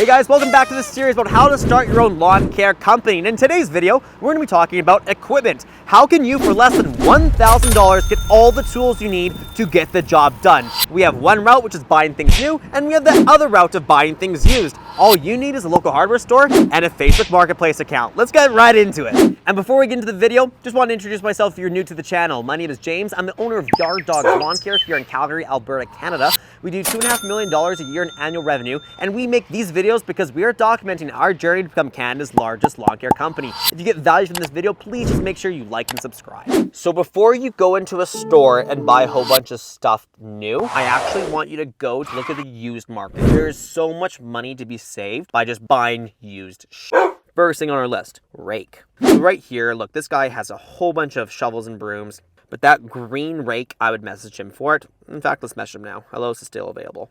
Hey guys, welcome back to this series about how to start your own lawn care company. And in today's video, we're going to be talking about equipment. How can you, for less than $1,000, get all the tools you need to get the job done? We have one route, which is buying things new, and we have the other route of buying things used. All you need is a local hardware store and a Facebook Marketplace account. Let's get right into it. And before we get into the video, just want to introduce myself if you're new to the channel. My name is James. I'm the owner of Yard Dogs Lawn Care here in Calgary, Alberta, Canada. We do $2.5 million a year in annual revenue, and we make these videos because we are documenting our journey to become Canada's largest lawn care company. If you get value from this video, please just make sure you like and subscribe. So before you go into a store and buy a whole bunch of stuff new, I actually want you to go to look at the used market. There is so much money to be saved by just buying used shit. First thing on our list, rake. So right here, look, this guy has a whole bunch of shovels and brooms, but that green rake, I would message him for it. In fact, let's message him now. Hello, is it still available?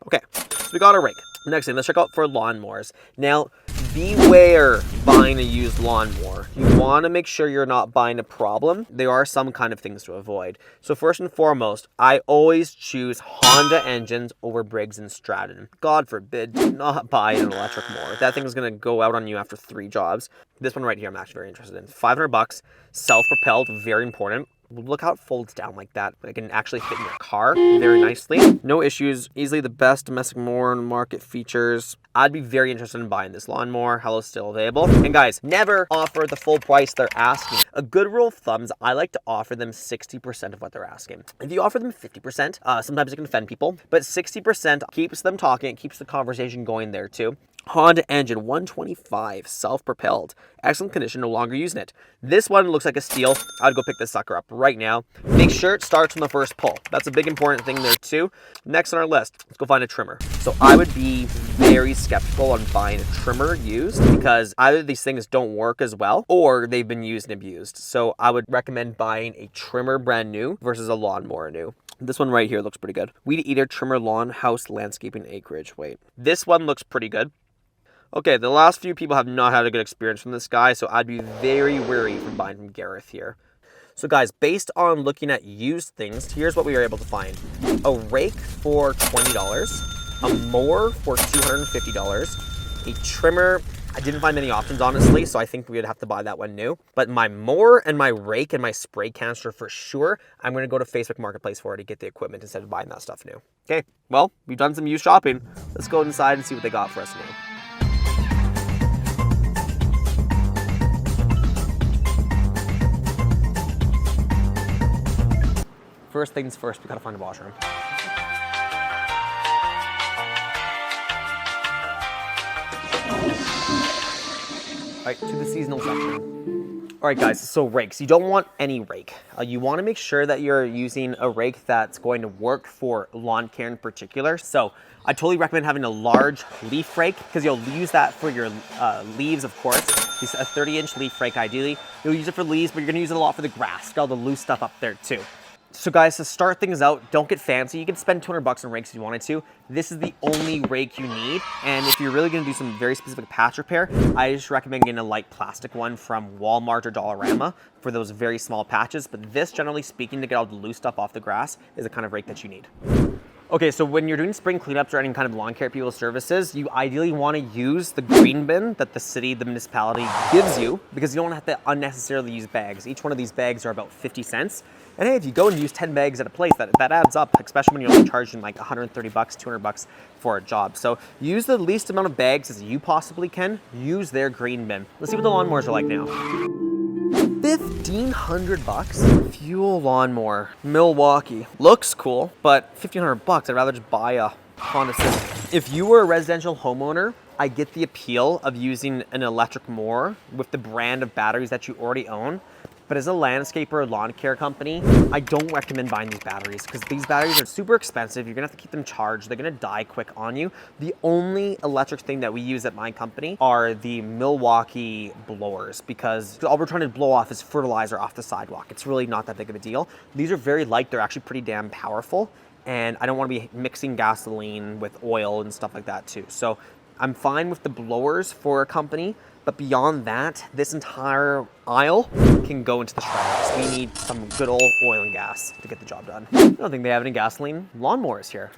Okay, so we got a rake. Next thing, let's check out for lawnmowers. Now, beware buying a used lawnmower. You want to make sure you're not buying a problem. There are some kind of things to avoid. So first and foremost, I always choose Honda engines over Briggs & Stratton. God forbid, do not buy an electric mower. That thing is going to go out on you after 3 jobs. This one right here, I'm actually very interested in. $500, self-propelled, very important. Look how it folds down like that. It can actually fit in your car very nicely. No issues. Easily the best domestic mower on the market features. I'd be very interested in buying this lawnmower. Hello, still available. And guys, never offer the full price they're asking. A good rule of thumb is I like to offer them 60% of what they're asking. If you offer them 50%, sometimes it can offend people, but 60% keeps them talking. It keeps the conversation going there too. Honda engine, 125, self-propelled. Excellent condition, no longer using it. This one looks like a steal. I'd go pick this sucker up right now. Make sure it starts from the first pull. That's a big important thing there too. Next on our list, let's go find a trimmer. So I would be very skeptical on buying a trimmer used because either these things don't work as well or they've been used and abused. So I would recommend buying a trimmer brand new versus a lawnmower new. This one right here looks pretty good. Weed Eater Trimmer Lawn House Landscaping Acreage. Wait, this one looks pretty good. Okay, the last few people have not had a good experience from this guy, so I'd be very wary from buying from Gareth here. So guys, based on looking at used things, here's what we were able to find. A rake for $20, a mower for $250, a trimmer. I didn't find many options, honestly, so I think we'd have to buy that one new. But my mower and my rake and my spray canister for sure, I'm going to go to Facebook Marketplace for to get the equipment instead of buying that stuff new. Okay, well, we've done some used shopping. Let's go inside and see what they got for us new. First things first, we gotta find a washroom. All right, to the seasonal section. All right, guys, so rakes. You don't want any rake. You want to make sure that you're using a rake that's going to work for lawn care in particular. So I totally recommend having a large leaf rake because you'll use that for your leaves, of course. Use a 30-inch leaf rake, ideally. You'll use it for leaves, but you're gonna use it a lot for the grass. Get all the loose stuff up there too. So guys, to start things out, don't get fancy. You can spend $200 on rakes if you wanted to. This is the only rake you need. And if you're really gonna do some very specific patch repair, I just recommend getting a light plastic one from Walmart or Dollarama for those very small patches. But this, generally speaking, to get all the loose stuff off the grass, is the kind of rake that you need. Okay, so when you're doing spring cleanups or any kind of lawn care people services, you ideally want to use the green bin that the city, the municipality gives you because you don't have to unnecessarily use bags. Each one of these bags are about 50 cents. And hey, if you go and use 10 bags at a place, that adds up, especially when you're only charging like $130, $200 for a job. So use the least amount of bags as you possibly can. Use their green bin. Let's see what the lawnmowers are like now. $1,500 fuel lawnmower, Milwaukee. Looks cool, but $1,500, I'd rather just buy a Honda Civic. If you were a residential homeowner, I get the appeal of using an electric mower with the brand of batteries that you already own. But as a landscaper or lawn care company, I don't recommend buying these batteries because these batteries are super expensive. You're gonna have to keep them charged. They're gonna die quick on you. The only electric thing that we use at my company are the Milwaukee blowers because all we're trying to blow off is fertilizer off the sidewalk. It's really not that big of a deal. These are very light. They're actually pretty damn powerful. And I don't wanna be mixing gasoline with oil and stuff like that too. So I'm fine with the blowers for a company. But beyond that, this entire aisle can go into the shredders. We need some good old oil and gas to get the job done. I don't think they have any gasoline lawnmowers here.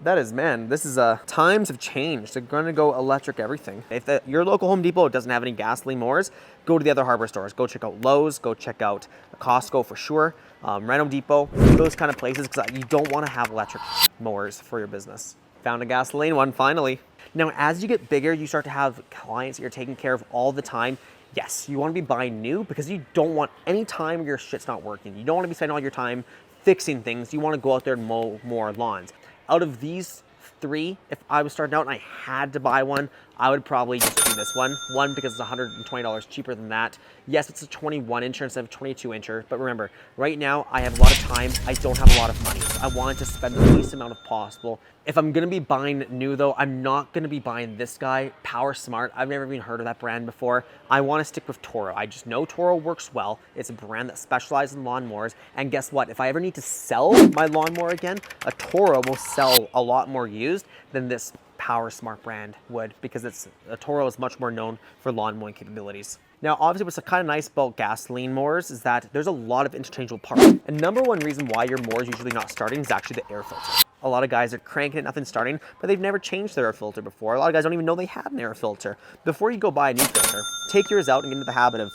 That is, man, this is, times have changed. They're going to go electric everything. If your local Home Depot doesn't have any gasoline mowers, go to the other hardware stores. Go check out Lowe's, go check out Costco for sure, Reno Depot, those kind of places, because you don't want to have electric mowers for your business. Found a gasoline one, finally. Now, as you get bigger, you start to have clients that you're taking care of all the time. Yes, you want to be buying new because you don't want any time your shit's not working. You don't want to be spending all your time fixing things. You want to go out there and mow more lawns. Out of these three, if I was starting out and I had to buy one, I would probably just do this one. One, because it's $120 cheaper than that. Yes, it's a 21-incher instead of 22-incher, but remember, right now I have a lot of time. I don't have a lot of money. I wanted to spend the least amount of possible. If I'm gonna be buying new though, I'm not gonna be buying this guy, Power Smart. I've never even heard of that brand before. I wanna stick with Toro. I just know Toro works well. It's a brand that specializes in lawnmowers. And guess what? If I ever need to sell my lawnmower again, a Toro will sell a lot more used than this Power Smart brand would, because a Toro is much more known for lawn mowing capabilities. Now, obviously, what's kind of nice about gasoline mowers is that there's a lot of interchangeable parts. And number one reason why your mower is usually not starting is actually the air filter. A lot of guys are cranking it, nothing's starting, but they've never changed their air filter before. A lot of guys don't even know they have an air filter. Before you go buy a new filter, take yours out and get into the habit of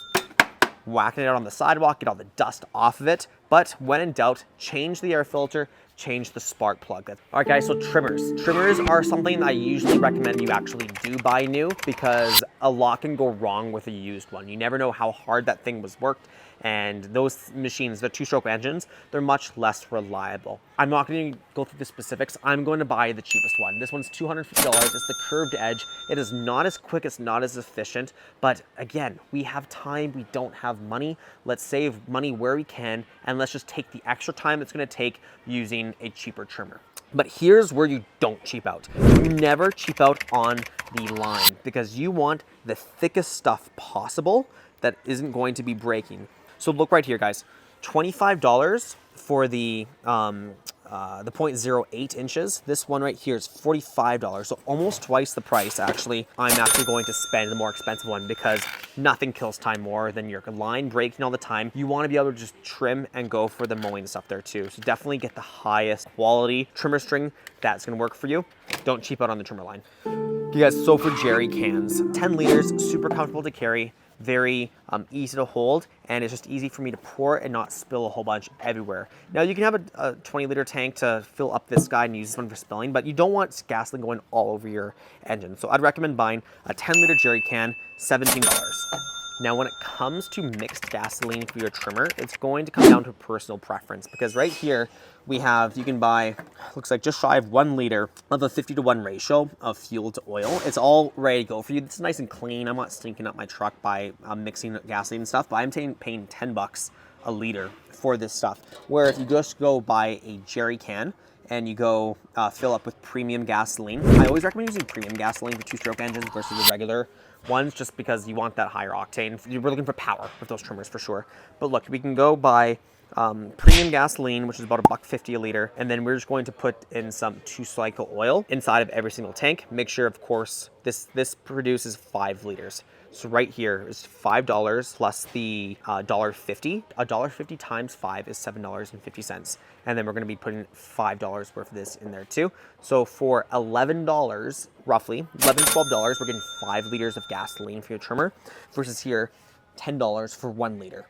whacking it out on the sidewalk, get all the dust off of it. But when in doubt, change the air filter, change the spark plug. All right, guys, so trimmers. Trimmers are something I usually recommend you actually do buy new, because a lot can go wrong with a used one. You never know how hard that thing was worked, and those machines, the two-stroke engines, they're much less reliable. I'm not going to go through the specifics. I'm going to buy the cheapest one. This one's $250. It's the curved edge. It is not as quick, it's not as efficient, but again, we have time, we don't have money. Let's save money where we can, and let's just take the extra time it's going to take using a cheaper trimmer. But here's where you don't cheap out. You never cheap out on the line, because you want the thickest stuff possible that isn't going to be breaking. So look right here, guys. $25 for the 0.08 inches. This one right here is $45, so almost twice the price. Actually, I'm actually going to spend the more expensive one, because nothing kills time more than your line breaking all the time. You want to be able to just trim and go for the mowing stuff there too. So definitely get the highest quality trimmer string that's going to work for you. Don't cheap out on the trimmer line. You guys, so for jerry cans, 10 liters, super comfortable to carry, very easy to hold, and it's just easy for me to pour and not spill a whole bunch everywhere. Now, you can have a 20-liter tank to fill up this guy and use this one for spilling, but you don't want gasoline going all over your engine. So I'd recommend buying a 10-liter jerry can, $17. Now, when it comes to mixed gasoline for your trimmer, it's going to come down to personal preference, because right here we have, you can buy, looks like just shy of 1 liter of a 50-to-1 ratio of fuel to oil. It's all ready to go for you. It's nice and clean. I'm not stinking up my truck by mixing gasoline and stuff, but I'm paying 10 bucks a liter for this stuff. Where if you just go buy a jerry can and you go fill up with premium gasoline, I always recommend using premium gasoline for two-stroke engines versus the regular ones, just because you want that higher octane. You're looking for power with those trimmers for sure. But look, we can go buy premium gasoline, which is about $1.50 a liter, and then we're just going to put in some 2-cycle oil inside of every single tank. Make sure, of course, this produces 5 liters. So right here is $5 plus the $1.50. $1.50 times 5 is $7.50. And then we're going to be putting $5 worth of this in there too. So for $11, roughly, $11, $12, we're getting 5 liters of gasoline for your trimmer, versus here, $10 for 1 liter.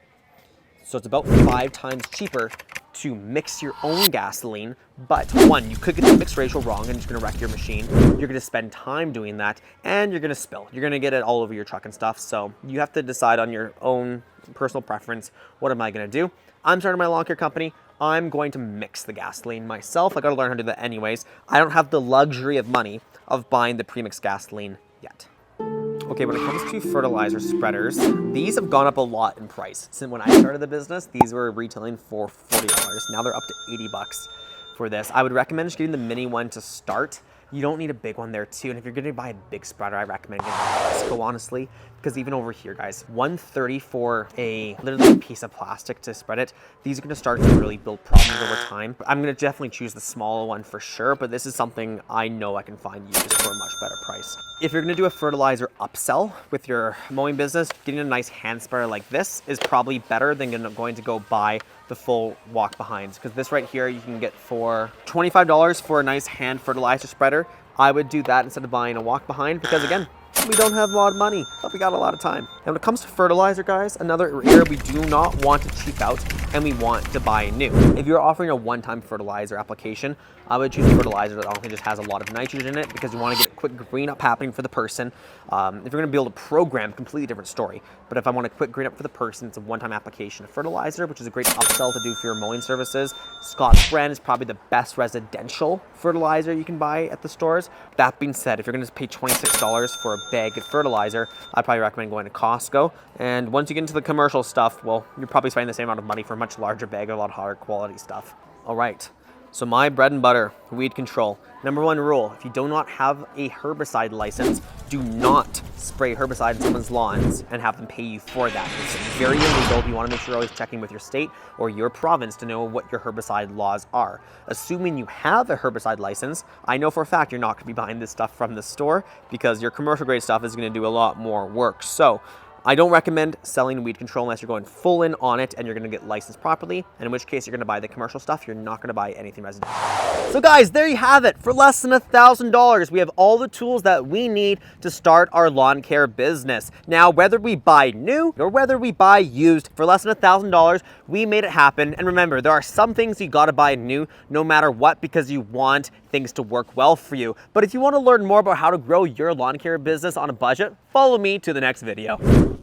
So it's about 5 times cheaper to mix your own gasoline, but one, you could get the mix ratio wrong and it's gonna wreck your machine. You're gonna spend time doing that, and you're gonna spill. You're gonna get it all over your truck and stuff, so you have to decide on your own personal preference, what am I gonna do? I'm starting my lawn care company. I'm going to mix the gasoline myself. I gotta learn how to do that anyways. I don't have the luxury of money of buying the premixed gasoline yet. Okay, when it comes to fertilizer spreaders, these have gone up a lot in price. Since when I started the business, these were retailing for $40. Now they're up to 80 bucks for this. I would recommend just getting the mini one to start. You don't need a big one there too. And if you're gonna buy a big spreader, I recommend getting a Costco, honestly, because even over here, guys, $130 for literally a piece of plastic to spread it. These are gonna start to really build problems over time. I'm gonna definitely choose the smaller one for sure, but this is something I know I can find used for a much better price. If you're gonna do a fertilizer upsell with your mowing business, getting a nice hand sprayer like this is probably better than going to go buy the full walk behinds, because this right here you can get for $25 for a nice hand fertilizer spreader. I would do that instead of buying a walk behind, because again, we don't have a lot of money, but we got a lot of time. And when it comes to fertilizer, guys, another area we do not want to cheap out, and we want to buy new. If you're offering a one-time fertilizer application, I would choose fertilizer that honestly just has a lot of nitrogen in it, because you want to get a quick green up happening for the person. If you're going to be able to program, completely different story. But if I want a quick green up for the person, it's a one-time application of fertilizer, which is a great upsell to do for your mowing services. Scott's brand is probably the best residential fertilizer you can buy at the stores. That being said, if you're going to pay $26 for a bag of fertilizer, I'd probably recommend going to Costco. And once you get into the commercial stuff, well, you're probably spending the same amount of money for a much larger bag of a lot higher quality stuff. All right. So my bread and butter, weed control. Number one rule, if you do not have a herbicide license, do not spray herbicide in someone's lawns and have them pay you for that. It's very illegal. You want to make sure you're always checking with your state or your province to know what your herbicide laws are. Assuming you have a herbicide license, I know for a fact you're not going to be buying this stuff from the store, because your commercial grade stuff is going to do a lot more work. So I don't recommend selling weed control unless you're going full in on it and you're going to get licensed properly, and in which case you're going to buy the commercial stuff. You're not going to buy anything residential. So guys, there you have it. For less than $1,000, we have all the tools that we need to start our lawn care business. Now, whether we buy new or whether we buy used, for less than $1,000, we made it happen. And remember, there are some things you got to buy new no matter what, because you want things to work well for you. But if you want to learn more about how to grow your lawn care business on a budget, follow me to the next video.